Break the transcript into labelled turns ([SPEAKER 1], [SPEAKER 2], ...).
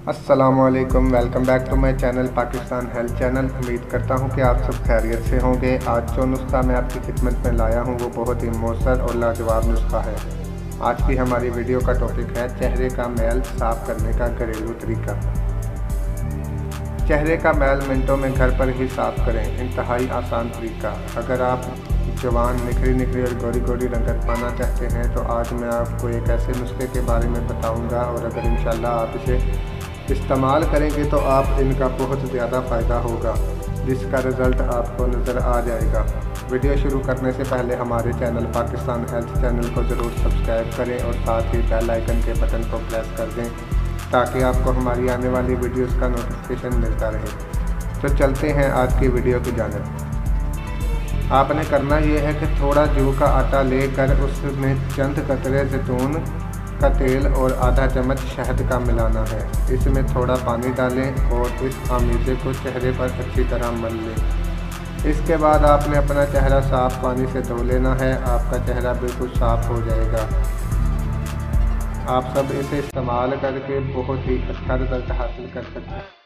[SPEAKER 1] अस्सलामुअलैकुम, welcome back to my channel Pakistan health channel. उम्मीद करता हूं कि आप सब खैरियत से होंगे। आज जो नुस्खा मैं आपकी खिदमत में लाया हूं वो बहुत ही मौसर और लाजवाब नुस्खा है। आज की हमारी वीडियो का टॉपिक है चेहरे का मैल साफ़ करने का घरेलू तरीका। चेहरे का मैल मिनटों में घर पर ही साफ़ करें, इंतहाई आसान तरीका। अगर आप जवान, निखरी और गोरी गोरी रंगत पाना चाहते हैं तो आज मैं आपको एक ऐसे नुस्खे के बारे में बताऊंगा और अगर इंशाल्लाह आप इसे इस्तेमाल करेंगे तो आप इनका बहुत ज़्यादा फ़ायदा होगा, जिसका रिज़ल्ट आपको नज़र आ जाएगा। वीडियो शुरू करने से पहले हमारे चैनल पाकिस्तान हेल्थ चैनल को ज़रूर सब्सक्राइब करें और साथ ही बेल आइकन के बटन को प्रेस कर दें ताकि आपको हमारी आने वाली वीडियोस का नोटिफिकेशन मिलता रहे। तो चलते हैं आज की वीडियो की जानिब। आपने करना ये है कि थोड़ा जू का आटा लेकर उसमें चंद कतरे जैतून का तेल और आधा चम्मच शहद का मिलाना है। इसमें थोड़ा पानी डालें और इस आमीज़े को चेहरे पर अच्छी तरह मल लें। इसके बाद आपने अपना चेहरा साफ़ पानी से धो लेना है। आपका चेहरा बिल्कुल साफ़ हो जाएगा। आप सब इसे इस्तेमाल करके बहुत ही अच्छा रिजल्ट हासिल कर सकते हैं।